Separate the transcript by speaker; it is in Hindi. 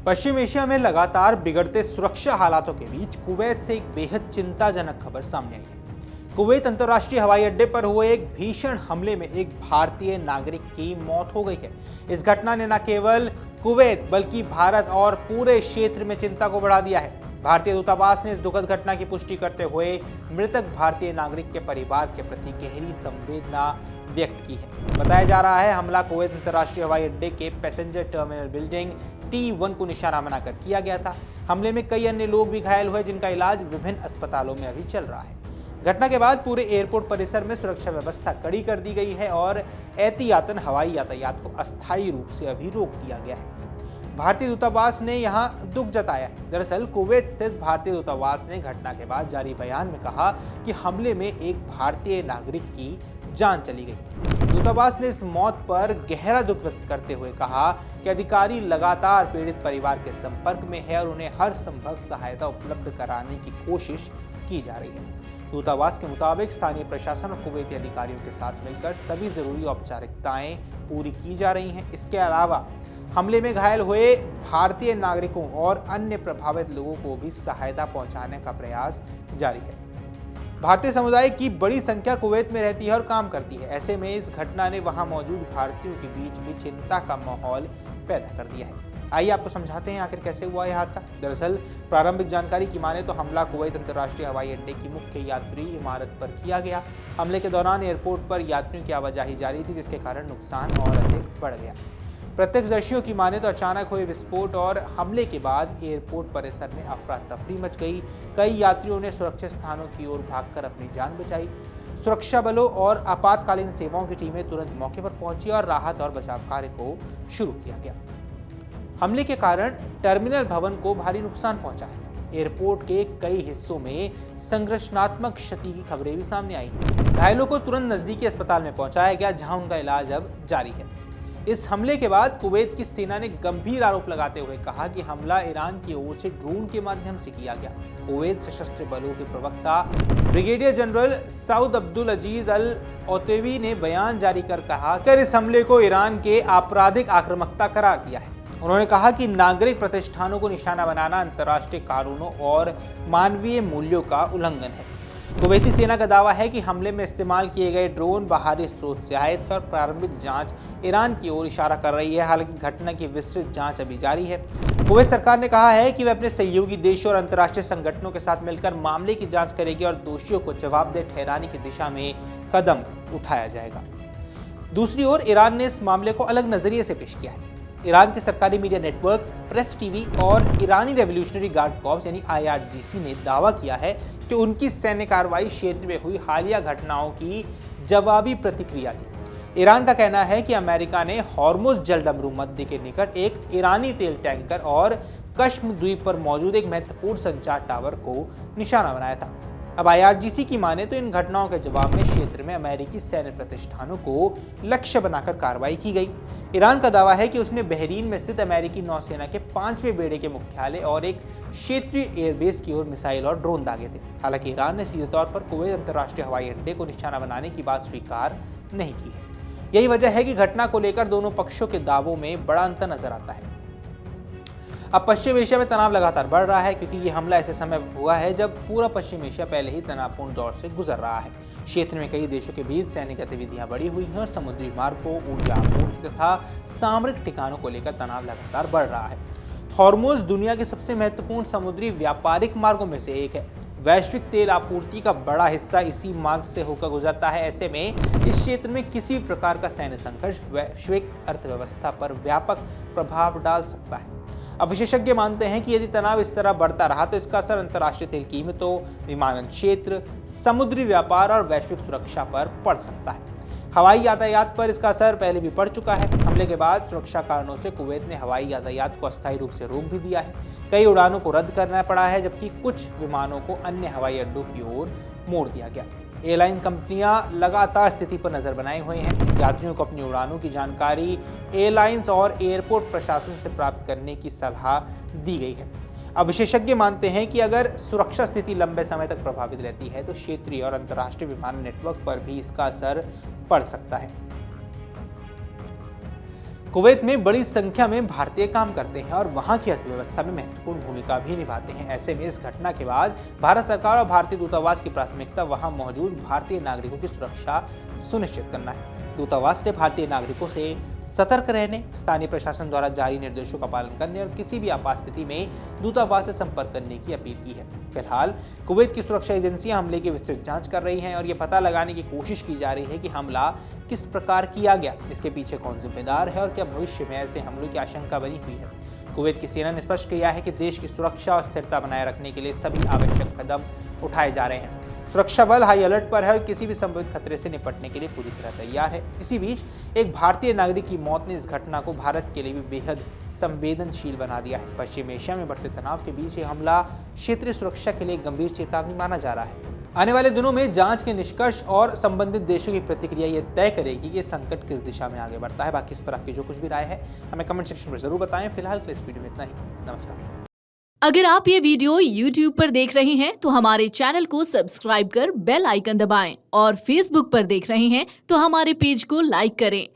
Speaker 1: पश्चिम एशिया में लगातार बिगड़ते सुरक्षा हालातों के बीच कुवैत से एक बेहद चिंताजनक खबर सामने आई है। कुवैत अंतर्राष्ट्रीय हवाई अड्डे पर हुए एक भीषण हमले में एक भारतीय नागरिक की मौत हो गई है। इस घटना ने न केवल कुवैत बल्कि भारत और पूरे क्षेत्र में चिंता को बढ़ा दिया है। भारतीय दूतावास ने इस दुखद घटना की पुष्टि करते हुए मृतक भारतीय नागरिक के परिवार के प्रति गहरी संवेदना व्यक्त की है। बताया जा रहा है हमला कुवैत अंतर्राष्ट्रीय हवाई अड्डे के पैसेंजर टर्मिनल बिल्डिंग T1 को निशाना बनाकर किया गया था। हमले में कई अन्य लोग भी घायल हुए जिनका इलाज विभिन्न अस्पतालों में अभी चल रहा है। घटना के बाद पूरे एयरपोर्ट परिसर में सुरक्षा व्यवस्था कड़ी कर दी गई है और एहतियातन हवाई यातायात को अस्थायी रूप से अभी रोक दिया गया है। भारतीय दूतावास ने यहां दुख जताया है। दरअसल कुवैत स्थित भारतीय दूतावास ने घटना के बाद जारी बयान में कहा कि हमले में एक भारतीय नागरिक की जान चली गई। दूतावास ने इस मौत पर गहरा दुख व्यक्त करते हुए कहा कि अधिकारी लगातार पीड़ित परिवार के संपर्क में है और उन्हें हर संभव सहायता उपलब्ध कराने की कोशिश की जा रही है। दूतावास के मुताबिक स्थानीय प्रशासन और कुवैती अधिकारियों के साथ मिलकर सभी जरूरी औपचारिकताएं पूरी की जा रही हैं। इसके अलावा हमले में घायल हुए भारतीय नागरिकों और अन्य प्रभावित लोगों को भी सहायता पहुंचाने का प्रयास जारी है। भारतीय समुदाय की बड़ी संख्या कुवैत में रहती है और काम करती है। ऐसे में इस घटना ने वहां मौजूद भारतीयों के बीच भी चिंता का माहौल पैदा कर दिया है। आइए आपको समझाते हैं आखिर कैसे हुआ यह हादसा। दरअसल प्रारंभिक जानकारी की माने तो हमला कुवैत अंतर्राष्ट्रीय हवाई अड्डे की मुख्य यात्री इमारत पर किया गया। हमले के दौरान एयरपोर्ट पर यात्रियों की आवाजाही जारी थी, जिसके कारण नुकसान और अधिक बढ़ गया। प्रत्यक्षदर्शियों की माने तो अचानक हुए विस्फोट और हमले के बाद एयरपोर्ट परिसर में अफरा तफरी मच गई। कई यात्रियों ने सुरक्षित स्थानों की ओर भागकर अपनी जान बचाई। सुरक्षा बलों और आपातकालीन सेवाओं की टीमें तुरंत मौके पर पहुंची और राहत और बचाव कार्य को शुरू किया गया। हमले के कारण टर्मिनल भवन को भारी नुकसान पहुंचा है। एयरपोर्ट के कई हिस्सों में संरचनात्मक क्षति की खबरें भी सामने आई। घायलों को तुरंत नजदीकी अस्पताल में पहुंचाया गया, जहां उनका इलाज अब जारी है। इस हमले के बाद कुवैत की सेना ने गंभीर आरोप लगाते हुए कहा कि हमला ईरान की ओर से ड्रोन के माध्यम से किया गया। कुवैत सशस्त्र बलों के प्रवक्ता ब्रिगेडियर जनरल सऊद अब्दुल अजीज अल ओतेवी ने बयान जारी कर कहा कि इस हमले को ईरान के आपराधिक आक्रामकता करार दिया है। उन्होंने कहा कि नागरिक प्रतिष्ठानों को निशाना बनाना अंतर्राष्ट्रीय कानूनों और मानवीय मूल्यों का उल्लंघन है। कुवैती सेना का दावा है कि हमले में इस्तेमाल किए गए ड्रोन बाहरी स्रोत से आए थे और प्रारंभिक जांच ईरान की ओर इशारा कर रही है। हालांकि घटना की विस्तृत जांच अभी जारी है। कुवैत सरकार ने कहा है कि वह अपने सहयोगी देशों और अंतर्राष्ट्रीय संगठनों के साथ मिलकर मामले की जांच करेगी और दोषियों को जवाबदेह ठहराने की दिशा में कदम उठाया जाएगा। दूसरी ओर ईरान ने इस मामले को अलग नजरिए से पेश किया है। ईरान के सरकारी मीडिया नेटवर्क प्रेस टीवी और ईरानी रेवोल्यूशनरी गार्ड कॉर्प्स यानी IRGC ने दावा किया है कि उनकी सैन्य कार्रवाई क्षेत्र में हुई हालिया घटनाओं की जवाबी प्रतिक्रिया थी। ईरान का कहना है कि अमेरिका ने हॉर्मुज जलडमरू मध्य के निकट एक ईरानी तेल टैंकर और कश्म द्वीप पर मौजूद एक महत्वपूर्ण संचार टावर को निशाना बनाया था। अब IRGC की माने तो इन घटनाओं के जवाब में क्षेत्र में अमेरिकी सैन्य प्रतिष्ठानों को लक्ष्य बनाकर कार्रवाई की गई। ईरान का दावा है कि उसने बहरीन में स्थित अमेरिकी नौसेना के 5वें बेड़े के मुख्यालय और एक क्षेत्रीय एयरबेस की ओर मिसाइल और ड्रोन दागे थे। हालांकि ईरान ने सीधे तौर पर कुवैत अंतर्राष्ट्रीय हवाई अड्डे को निशाना बनाने की बात स्वीकार नहीं की है। यही वजह है कि घटना को लेकर दोनों पक्षों के दावों में बड़ा अंतर नजर आता है। अब पश्चिम एशिया में तनाव लगातार बढ़ रहा है, क्योंकि ये हमला ऐसे समय हुआ है जब पूरा पश्चिम एशिया पहले ही तनावपूर्ण दौर से गुजर रहा है। क्षेत्र में कई देशों के बीच सैन्य गतिविधियां बढ़ी हुई हैं और समुद्री मार्गों, ऊर्जा आपूर्ति तथा सामरिक ठिकानों को लेकर तनाव लगातार बढ़ रहा है। हॉर्मुज दुनिया के सबसे महत्वपूर्ण समुद्री व्यापारिक मार्गों में से एक है। वैश्विक तेल आपूर्ति का बड़ा हिस्सा इसी मार्ग से होकर गुजरता है। ऐसे में इस क्षेत्र में किसी प्रकार का सैन्य संघर्ष वैश्विक अर्थव्यवस्था पर व्यापक प्रभाव डाल सकता है। अब विशेषज्ञ मानते हैं कि यदि तनाव इस तरह बढ़ता रहा तो इसका असर अंतर्राष्ट्रीय तेल कीमतों, विमानन क्षेत्र, समुद्री व्यापार और वैश्विक सुरक्षा पर पड़ सकता है। हवाई यातायात पर इसका असर पहले भी पड़ चुका है। हमले के बाद सुरक्षा कारणों से कुवैत ने हवाई यातायात को अस्थायी रूप से रोक भी दिया है। कई उड़ानों को रद्द करना पड़ा है, जबकि कुछ विमानों को अन्य हवाई अड्डों की ओर मोड़ दिया गया। एयरलाइन कंपनियां लगातार स्थिति पर नजर बनाए हुए हैं। यात्रियों को अपनी उड़ानों की जानकारी एयरलाइंस और एयरपोर्ट प्रशासन से प्राप्त करने की सलाह दी गई है। अब विशेषज्ञ मानते हैं कि अगर सुरक्षा स्थिति लंबे समय तक प्रभावित रहती है तो क्षेत्रीय और अंतर्राष्ट्रीय विमान नेटवर्क पर भी इसका असर पड़ सकता है। कुवैत में बड़ी संख्या में भारतीय काम करते हैं और वहां की अर्थव्यवस्था में महत्वपूर्ण भूमिका भी निभाते हैं। ऐसे में इस घटना के बाद भारत सरकार और भारतीय दूतावास की प्राथमिकता वहां मौजूद भारतीय नागरिकों की सुरक्षा सुनिश्चित करना है। दूतावास ने भारतीय नागरिकों से सतर्क रहने, स्थानीय प्रशासन द्वारा जारी निर्देशों का पालन करने और किसी भी आपात स्थिति में दूतावास से संपर्क करने की अपील की है। फिलहाल कुवैत की सुरक्षा एजेंसियां हमले की विस्तृत जांच कर रही हैं और यह पता लगाने की कोशिश की जा रही है कि हमला किस प्रकार किया गया, इसके पीछे कौन जिम्मेदार है और क्या भविष्य में ऐसे हमलों की आशंका बनी हुई है। कुवैत की सेना ने स्पष्ट किया है कि देश की सुरक्षा और स्थिरता बनाए रखने के लिए सभी आवश्यक कदम उठाए जा रहे हैं। सुरक्षा बल हाई अलर्ट पर है और किसी भी संभावित खतरे से निपटने के लिए पूरी तरह तैयार है। इसी बीच एक भारतीय नागरिक की मौत ने इस घटना को भारत के लिए भी बेहद संवेदनशील बना दिया है। पश्चिम एशिया में बढ़ते तनाव के बीच ये हमला क्षेत्रीय सुरक्षा के लिए एक गंभीर चेतावनी माना जा रहा है। आने वाले दिनों में जांच के निष्कर्ष और संबंधित देशों की प्रतिक्रिया ये तय करेगी कि ये संकट किस दिशा में आगे बढ़ता है। बाकी इस पर आपकी जो कुछ भी राय है हमें कमेंट सेक्शन में जरूर बताएं। फिलहाल के इस वीडियो में इतना ही। नमस्कार।
Speaker 2: अगर आप ये वीडियो YouTube पर देख रहे हैं तो हमारे चैनल को सब्सक्राइब कर बेल आइकन दबाएं और Facebook पर देख रहे हैं तो हमारे पेज को लाइक करें।